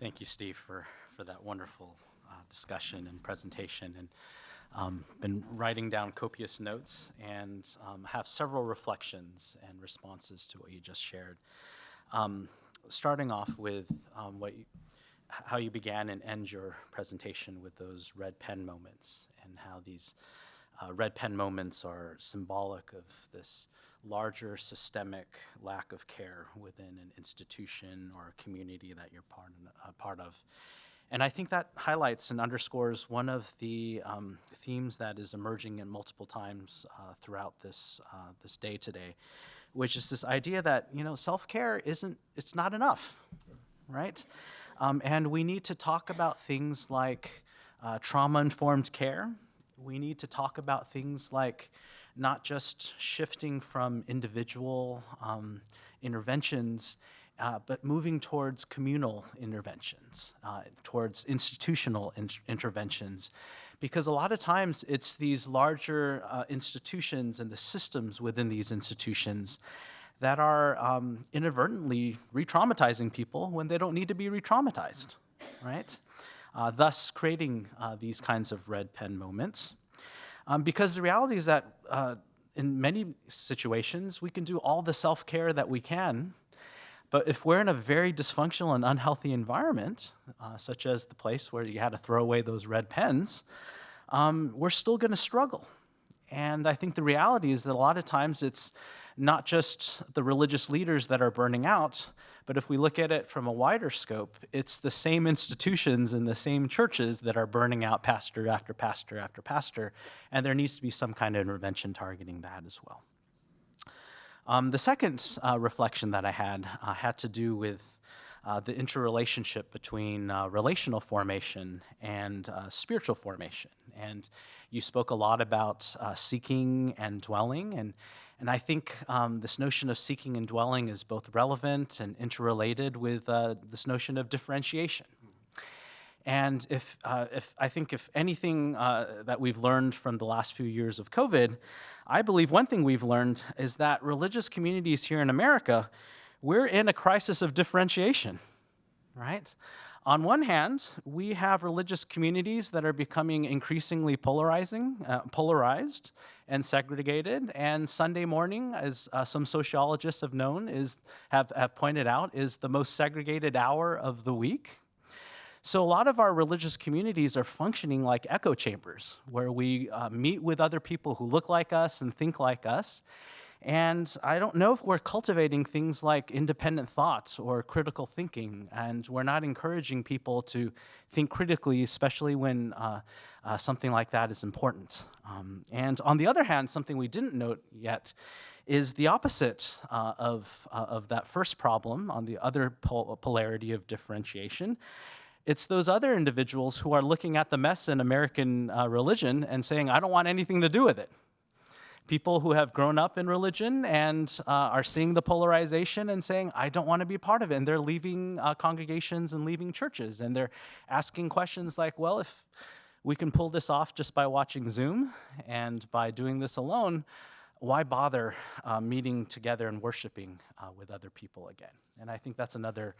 Thank you, Steve, for that wonderful discussion and presentation. And been writing down copious notes and have several reflections and responses to what you just shared. Starting off with how you began and end your presentation with those red pen moments, and how these red pen moments are symbolic of this larger systemic lack of care within an institution or a community that you're part of. And I think that highlights and underscores one of the themes that is emerging in multiple times throughout this day today, which is this idea that, self-care it's not enough, right? And we need to talk about things like trauma-informed care. We need to talk about things like not just shifting from individual interventions, but moving towards communal interventions, towards institutional interventions. Because a lot of times it's these larger institutions and the systems within these institutions that are inadvertently re-traumatizing people when they don't need to be re-traumatized, right? Thus creating these kinds of red pen moments. Because the reality is that in many situations, we can do all the self-care that we can, but if we're in a very dysfunctional and unhealthy environment, such as the place where you had to throw away those red pens, we're still going to struggle. And I think the reality is that a lot of times it's not just the religious leaders that are burning out, but if we look at it from a wider scope, it's the same institutions and the same churches that are burning out pastor after pastor after pastor, and there needs to be some kind of intervention targeting that as well. The second reflection that I had to do with the interrelationship between relational formation and spiritual formation. And you spoke a lot about seeking and dwelling, and I think this notion of seeking and dwelling is both relevant and interrelated with this notion of differentiation. And if anything that we've learned from the last few years of COVID, I believe one thing we've learned is that religious communities here in America, we're in a crisis of differentiation, right? On one hand, we have religious communities that are becoming increasingly polarized and segregated, and Sunday morning, as some sociologists have have pointed out, is the most segregated hour of the week. So a lot of our religious communities are functioning like echo chambers, where we meet with other people who look like us and think like us. And I don't know if we're cultivating things like independent thought or critical thinking, and we're not encouraging people to think critically, especially when something like that is important. And on the other hand, something we didn't note yet is the opposite of that first problem, on the other polarity of differentiation. It's those other individuals who are looking at the mess in American religion and saying, I don't want anything to do with it. People who have grown up in religion and are seeing the polarization and saying, I don't want to be a part of it. And they're leaving congregations and leaving churches. And they're asking questions like, well, if we can pull this off just by watching Zoom and by doing this alone, why bother meeting together and worshiping with other people again? And I think that's another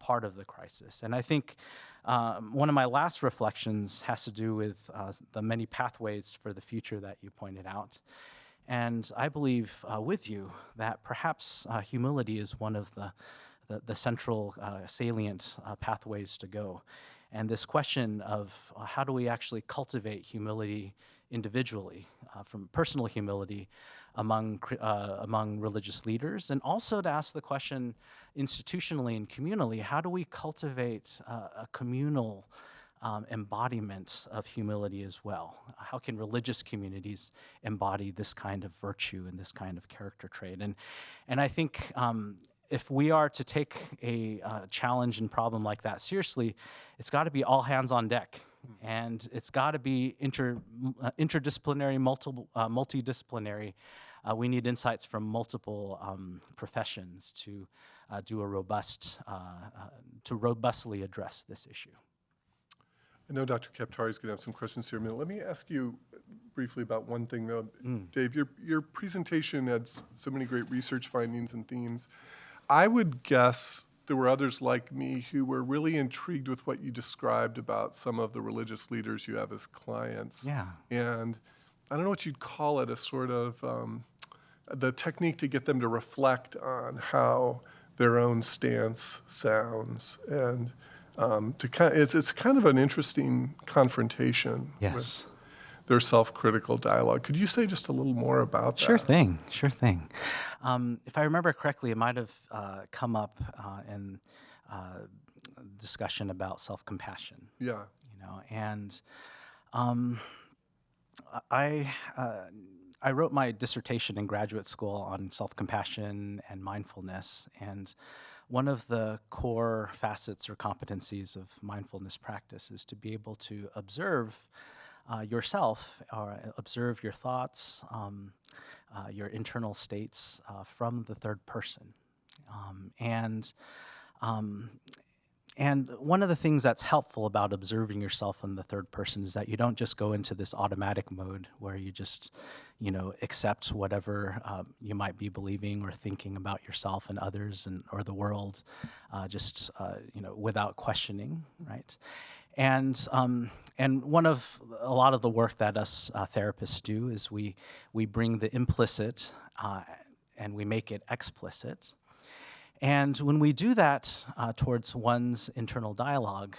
part of the crisis. And I think one of my last reflections has to do with the many pathways for the future that you pointed out. And I believe with you that perhaps humility is one of the central salient pathways to go. And this question of how do we actually cultivate humility individually, from personal humility among religious leaders, and also to ask the question institutionally and communally, how do we cultivate a communal embodiment of humility as well? How can religious communities embody this kind of virtue and this kind of character trait? And I think if we are to take a challenge and problem like that seriously, it's got to be all hands on deck. And it's got to be interdisciplinary, multidisciplinary. We need insights from multiple professions to do a robustly address this issue. I know Dr. Kaptari is going to have some questions here in a minute. Let me ask you briefly about one thing, though. Dave, your presentation had so many great research findings and themes. I would guess there were others like me who were really intrigued with what you described about some of the religious leaders you have as clients. Yeah. And I don't know what you'd call it, a sort of the technique to get them to reflect on how their own stance sounds. And it's kind of an interesting confrontation Yes. with their self-critical dialogue. Could you say just a little more about that? Sure thing, sure thing. If I remember correctly, it might have come up in discussion about self-compassion, Yeah. and I I wrote my dissertation in graduate school on self-compassion and mindfulness, and one of the core facets or competencies of mindfulness practice is to be able to observe yourself or observe your thoughts, your internal states from the third person. Um, and um, and one of the things that's helpful about observing yourself in the third person is that you don't just go into this automatic mode where you just, accept whatever you might be believing or thinking about yourself and others or the world, without questioning, right? And a lot of the work that us therapists do is we bring the implicit and we make it explicit. And when we do that towards one's internal dialogue,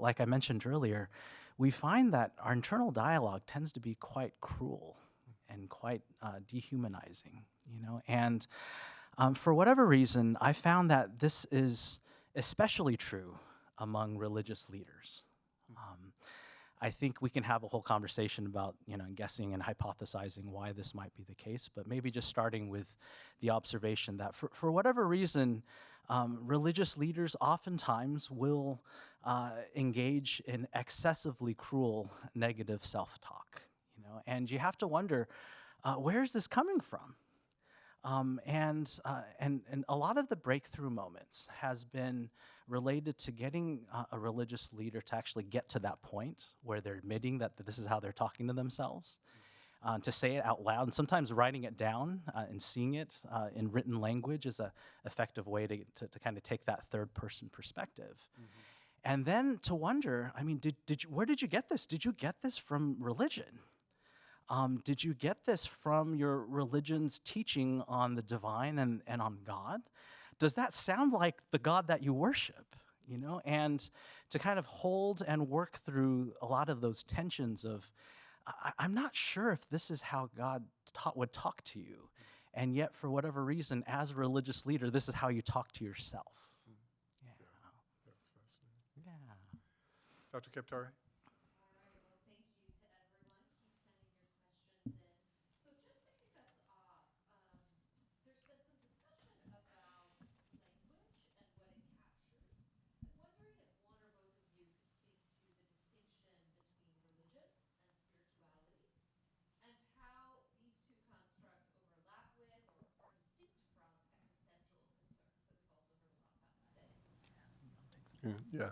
like I mentioned earlier, we find that our internal dialogue tends to be quite cruel and quite dehumanizing, And for whatever reason, I found that this is especially true among religious leaders. I think we can have a whole conversation about, guessing and hypothesizing why this might be the case, but maybe just starting with the observation that for whatever reason, religious leaders oftentimes will engage in excessively cruel negative self-talk, and you have to wonder, where is this coming from? And a lot of the breakthrough moments has been related to getting a religious leader to actually get to that point where they're admitting that this is how they're talking to themselves, to say it out loud, and sometimes writing it down and seeing it in written language is an effective way to kind of take that third person perspective. And then to wonder, where did you get this? Did you get this from religion? Did you get this from your religion's teaching on the divine and on God? Does that sound like the God that you worship? And to kind of hold and work through a lot of those tensions of, I'm not sure if this is how God would talk to you. And yet, for whatever reason, as a religious leader, this is how you talk to yourself. Yeah. That's fascinating. Yeah. Dr. Kaptari? Yeah.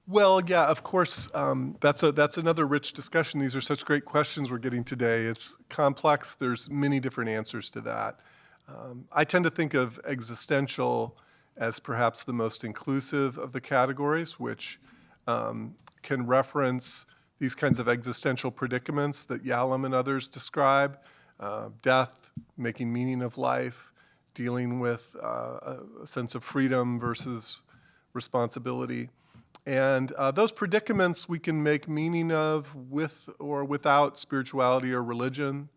Well, yeah, of course, that's another rich discussion. These are such great questions we're getting today. It's complex. There's many different answers to that. I tend to think of existential as perhaps the most inclusive of the categories, which can reference these kinds of existential predicaments that Yalom and others describe, death, making meaning of life, dealing with a sense of freedom versus responsibility. And those predicaments we can make meaning of with or without spirituality or religion.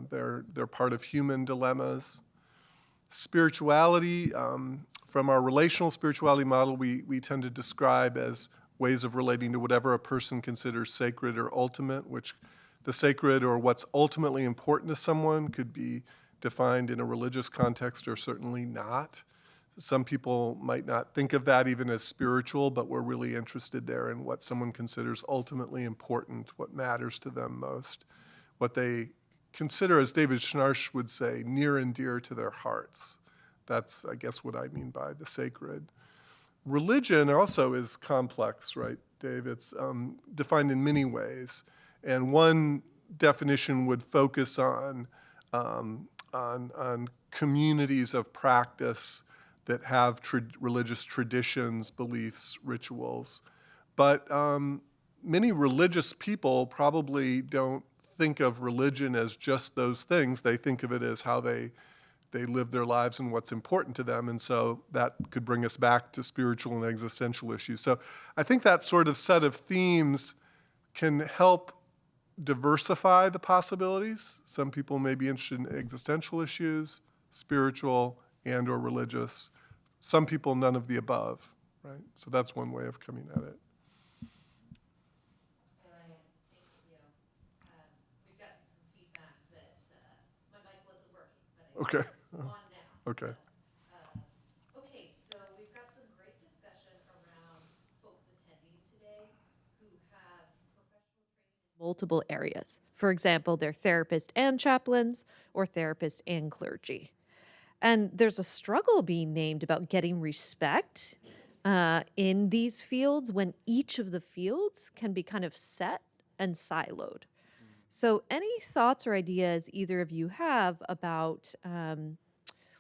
They're part of human dilemmas. Spirituality, from our relational spirituality model, we tend to describe as ways of relating to whatever a person considers sacred or ultimate, which the sacred or what's ultimately important to someone could be defined in a religious context or certainly not. Some people might not think of that even as spiritual, but we're really interested there in what someone considers ultimately important, what matters to them most, what they consider, as David Schnarch would say, near and dear to their hearts. That's, I guess, what I mean by the sacred. Religion also is complex, right, Dave? It's defined in many ways. And one definition would focus on communities of practice that have religious traditions, beliefs, rituals. But many religious people probably don't think of religion as just those things. They think of it as how they live their lives and what's important to them. And so that could bring us back to spiritual and existential issues. So I think that sort of set of themes can help diversify the possibilities. Some people may be interested in existential issues, spiritual and or religious. Some people, none of the above, right? So that's one way of coming at it. And I think, we've got some feedback that my mic wasn't working, but I think Okay. it's on now. Okay. Okay, so we've got some great discussion around folks attending today who have professional training in multiple areas. For example, they're therapists and chaplains or therapists and clergy. And there's a struggle being named about getting respect in these fields when each of the fields can be kind of set and siloed. So, any thoughts or ideas either of you have about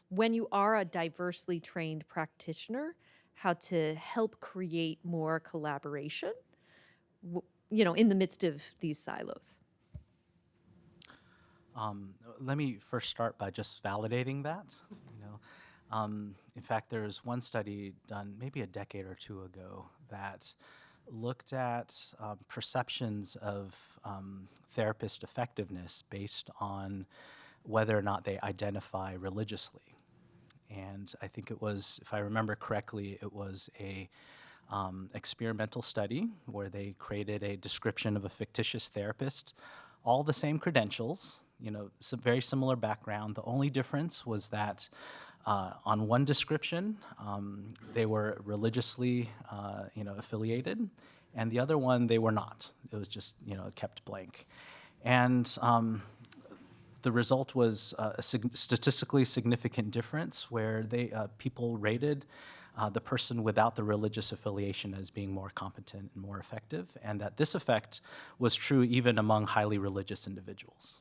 when you are a diversely trained practitioner, how to help create more collaboration, in the midst of these silos? Let me first start by just validating that. In fact, there was one study done maybe a decade or two ago that looked at perceptions of therapist effectiveness based on whether or not they identify religiously. And I think it was, if I remember correctly, it was a experimental study where they created a description of a fictitious therapist, all the same credentials, some very similar background. The only difference was that on one description, they were religiously, affiliated, and the other one they were not. It was just, kept blank, and the result was a statistically significant difference where people rated the person without the religious affiliation as being more competent and more effective, and that this effect was true even among highly religious individuals.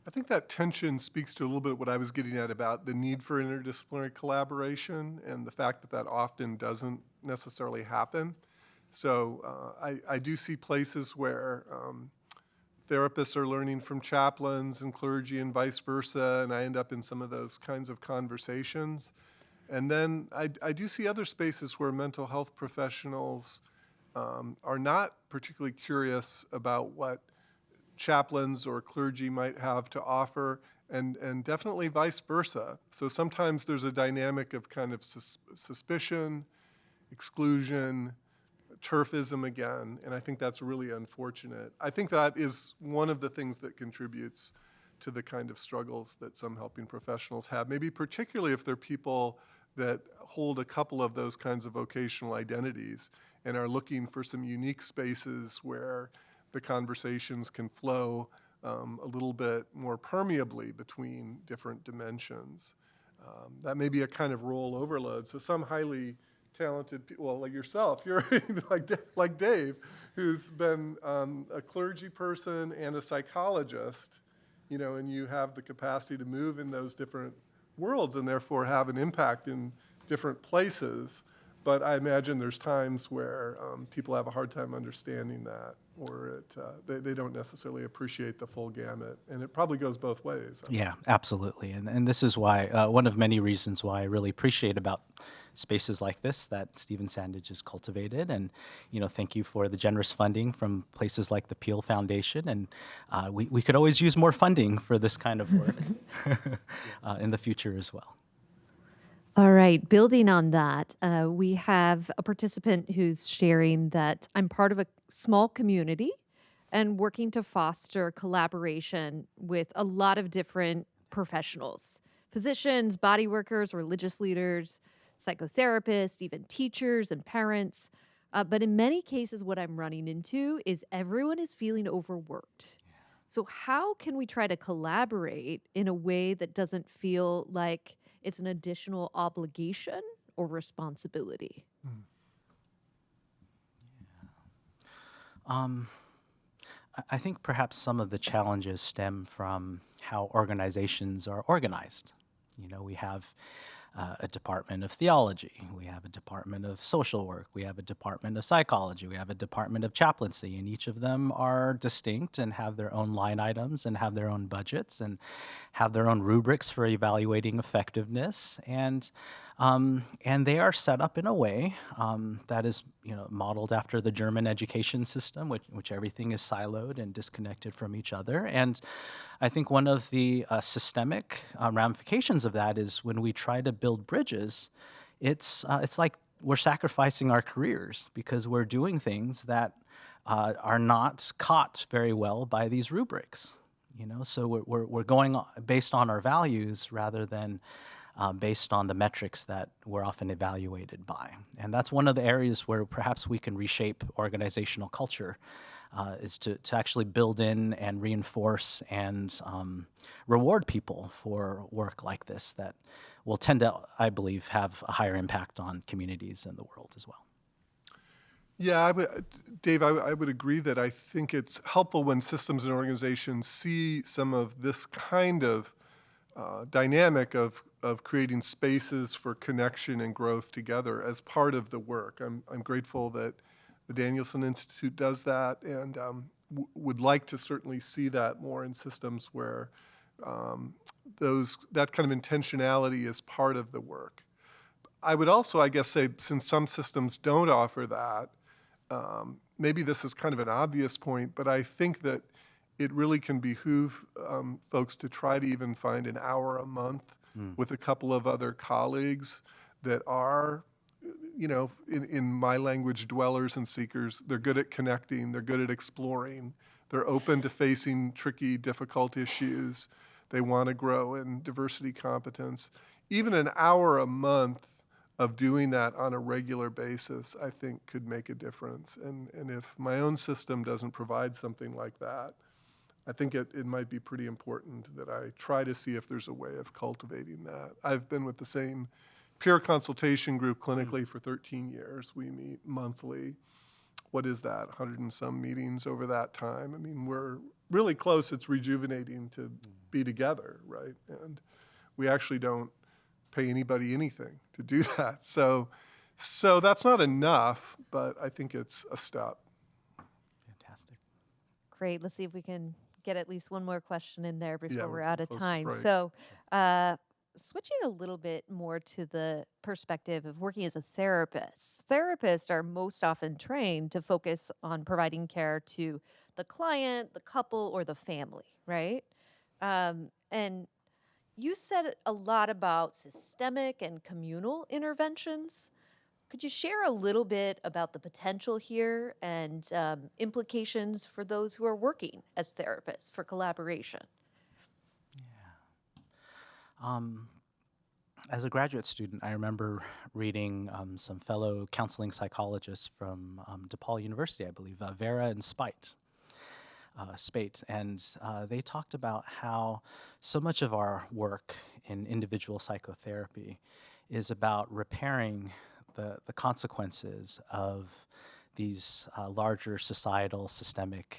I think that tension speaks to a little bit what I was getting at about the need for interdisciplinary collaboration and the fact that that often doesn't necessarily happen. So I do see places where therapists are learning from chaplains and clergy and vice versa, and I end up in some of those kinds of conversations. And then I do see other spaces where mental health professionals are not particularly curious about what chaplains or clergy might have to offer, and definitely vice versa. So sometimes there's a dynamic of kind of suspicion, exclusion, turfism again, and I think that's really unfortunate. I think that is one of the things that contributes to the kind of struggles that some helping professionals have, maybe particularly if they're people that hold a couple of those kinds of vocational identities and are looking for some unique spaces where the conversations can flow a little bit more permeably between different dimensions. That may be a kind of role overload. So some highly talented people, well, like yourself, you're like Dave, who's been a clergy person and a psychologist, and you have the capacity to move in those different worlds and therefore have an impact in different places. But I imagine there's times where people have a hard time understanding that, or they don't necessarily appreciate the full gamut. And it probably goes both ways. Yeah, absolutely. And this is why, one of many reasons why I really appreciate about spaces like this that Stephen Sandage has cultivated. And, thank you for the generous funding from places like the Peel Foundation. And we could always use more funding for this kind of work in the future as well. All right, building on that, we have a participant who's sharing that I'm part of a small community and working to foster collaboration with a lot of different professionals, physicians, body workers, religious leaders, psychotherapists, even teachers and parents. But in many cases, what I'm running into is everyone is feeling overworked. So how can we try to collaborate in a way that doesn't feel like it's an additional obligation or responsibility? I think perhaps some of the challenges stem from how organizations are organized. You know, we have a department of theology, we have a department of social work, we have a department of psychology, we have a department of chaplaincy, and each of them are distinct and have their own line items and have their own budgets and have their own rubrics for evaluating effectiveness. And they are set up in a way that is, you know, modeled after the German education system, which everything is siloed and disconnected from each other. And I think one of the systemic ramifications of that is when we try to build bridges, it's like we're sacrificing our careers because we're doing things that are not caught very well by these rubrics. You know, so we're going based on our values rather than based on the metrics that we're often evaluated by. And that's one of the areas where perhaps we can reshape organizational culture, is to actually build in and reinforce and reward people for work like this that will tend to, I believe, have a higher impact on communities and the world as well. Yeah, Dave, I would agree that I think it's helpful when systems and organizations see some of this kind of dynamic of creating spaces for connection and growth together as part of the work. I'm grateful that the Danielson Institute does that, and would like to certainly see that more in systems where that kind of intentionality is part of the work. I would also, I guess, say, since some systems don't offer that, maybe this is kind of an obvious point, but I think that it really can behoove folks to try to even find an hour a month with a couple of other colleagues that are, you know, in my language, dwellers and seekers. They're good at connecting, they're good at exploring, they're open to facing tricky, difficult issues. They want to grow in diversity competence. Even an hour a month of doing that on a regular basis, I think could make a difference. And if my own system doesn't provide something like that, I think it might be pretty important that I try to see if there's a way of cultivating that. I've been with the same peer consultation group clinically for 13 years. We meet monthly. What is that, 100 and some meetings over that time? I mean, we're really close. It's rejuvenating to be together, right? And we actually don't pay anybody anything to do that. So that's not enough, but I think it's a step. Fantastic. Great. Let's see if we can get at least one more question in there before Yeah, we're we're out of close to time. break. So, switching a little bit more to the perspective of working as a therapist, therapists are most often trained to focus on providing care to the client, the couple, or the family, right? And you said a lot about systemic and communal interventions. Could you share a little bit about the potential here and implications for those who are working as therapists for collaboration? As a graduate student, I remember reading some fellow counseling psychologists from DePaul University, I believe, Vera and Spate, and they talked about how so much of our work in individual psychotherapy is about repairing the consequences of these larger societal systemic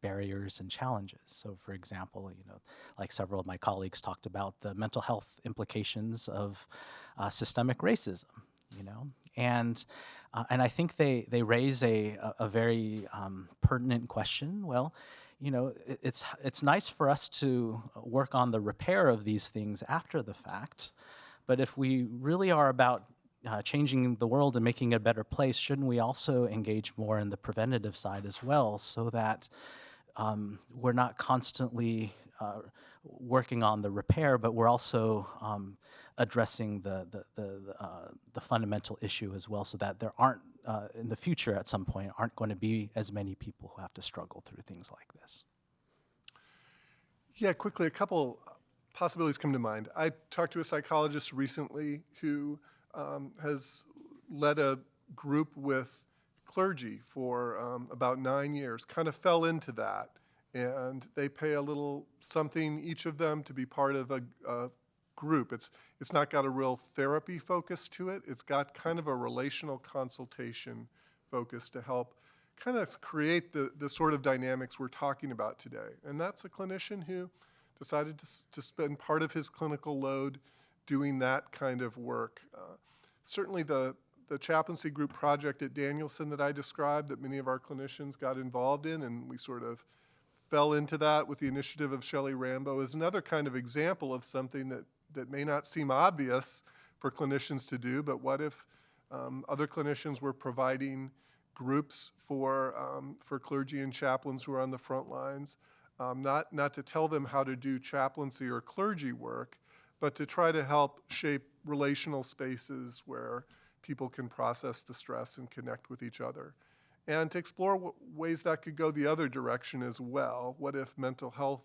barriers and challenges. So for example, you know, like several of my colleagues talked about the mental health implications of systemic racism, you know, and I think they raise a very pertinent question. Well, you know, it's nice for us to work on the repair of these things after the fact, but if we really are about changing the world and making it a better place, shouldn't we also engage more in the preventative side as well, so that we're not constantly working on the repair, but we're also addressing the fundamental issue as well, so that there aren't in the future at some point aren't going to be as many people who have to struggle through things like this. Yeah, quickly, a couple possibilities come to mind. I talked to a psychologist recently who has led a group with clergy for about 9 years, kind of fell into that. And they pay a little something, each of them, to be part of a group. It's not got a real therapy focus to it. It's got kind of a relational consultation focus to help kind of create the sort of dynamics we're talking about today. And that's a clinician who decided to spend part of his clinical load doing that kind of work. Certainly the chaplaincy group project at Danielson that I described that many of our clinicians got involved in, and we sort of fell into that with the initiative of Shelley Rambo, is another kind of example of something that may not seem obvious for clinicians to do, but what if other clinicians were providing groups for clergy and chaplains who are on the front lines, not to tell them how to do chaplaincy or clergy work, but to try to help shape relational spaces where people can process the stress and connect with each other. And to explore ways that could go the other direction as well. What if mental health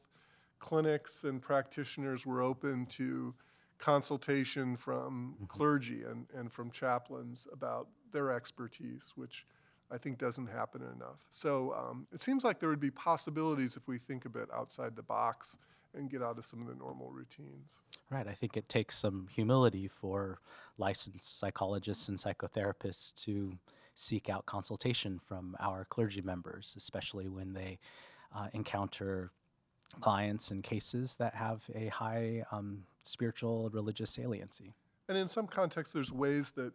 clinics and practitioners were open to consultation from clergy and from chaplains about their expertise, which I think doesn't happen enough. So it seems like there would be possibilities if we think a bit outside the box and get out of some of the normal routines. Right. I think it takes some humility for licensed psychologists and psychotherapists to seek out consultation from our clergy members, especially when they encounter clients and cases that have a high spiritual religious saliency. And in some contexts, there's ways that,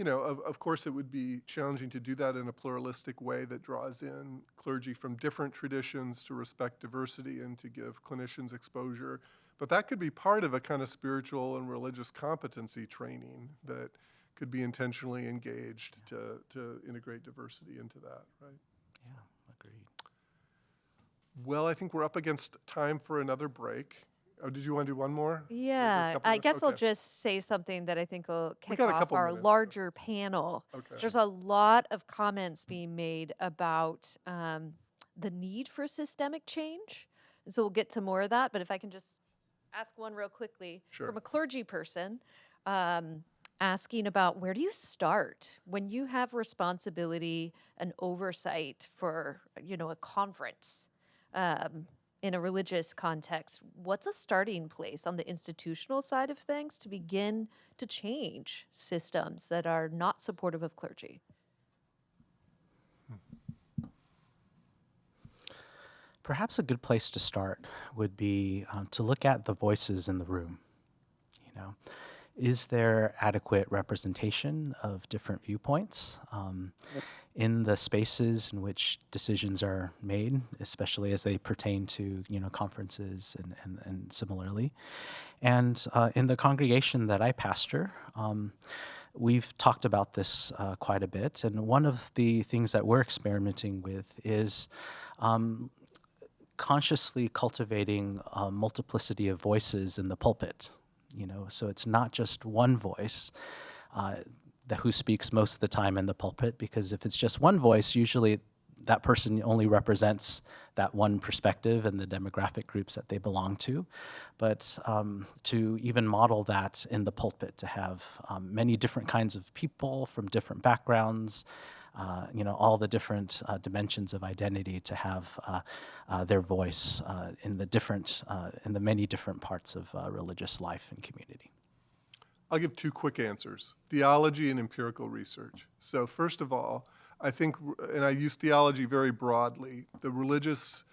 of course, it would be challenging to do that in a pluralistic way that draws in clergy from different traditions to respect diversity and to give clinicians exposure. But that could be part of a kind of spiritual and religious competency training that could be intentionally engaged to integrate diversity into that, right? Yeah, agreed. Well, I think we're up against time for another break. Oh, did you want to do one more? Yeah, couple I minutes? guess I'll Okay. just say something that I think will kick got a off couple our minutes. larger panel. Okay. There's a lot of comments being made about the need for systemic change. And so we'll get to more of that, but if I can just ask one real quickly. Sure. From a clergy person, asking about where do you start when you have responsibility and oversight for, a conference in a religious context. What's a starting place on the institutional side of things to begin to change systems that are not supportive of clergy? Perhaps a good place to start would be to look at the voices in the room. Is there adequate representation of different viewpoints in the spaces in which decisions are made, especially as they pertain to conferences and similarly? And in the congregation that I pastor, we've talked about this quite a bit, and one of the things that we're experimenting with is consciously cultivating a multiplicity of voices in the pulpit. So it's not just one voice who speaks most of the time in the pulpit, because if it's just one voice, usually that person only represents that one perspective and the demographic groups that they belong to. But to even model that in the pulpit, to have many different kinds of people from different backgrounds, all the different dimensions of identity, to have their voice in the many different parts of religious life and community. I'll give two quick answers: theology and empirical research. So first of all, I think, and I use theology very broadly, the religious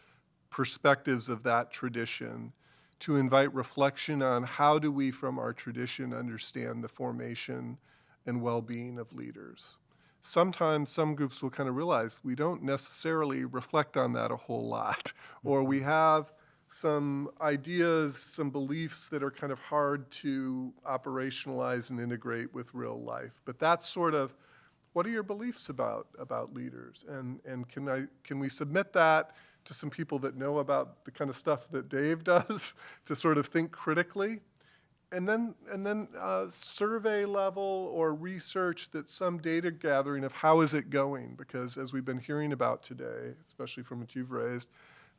perspectives of that tradition, to invite reflection on how do we from our tradition understand the formation and well-being of leaders. Sometimes some groups will kind of realize we don't necessarily reflect on that a whole lot, or we have some ideas, some beliefs that are kind of hard to operationalize and integrate with real life. But that's sort of, what are your beliefs about leaders? And can we submit that to some people that know about the kind of stuff that Dave does to sort of think critically? And then survey level or research that some data gathering of how is it going? Because as we've been hearing about today, especially from what you've raised,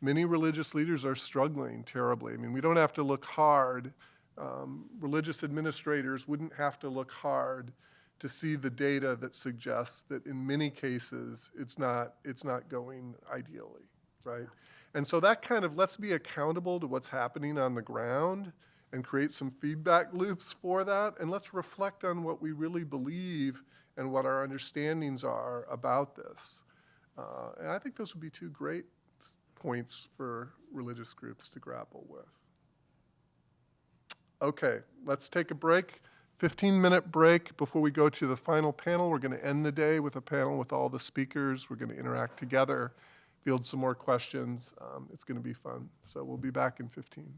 many religious leaders are struggling terribly. I mean, we don't have to look hard. Religious administrators wouldn't have to look hard to see the data that suggests that in many cases it's not going ideally, right? And so that kind of, let's be accountable to what's happening on the ground and create some feedback loops for that, and let's reflect on what we really believe and what our understandings are about this. And I think those would be two great points for religious groups to grapple with. Okay, let's take a break. 15-minute break before we go to the final panel. We're going to end the day with a panel with all the speakers. We're going to interact together, field some more questions. It's going to be fun. So we'll be back in 15.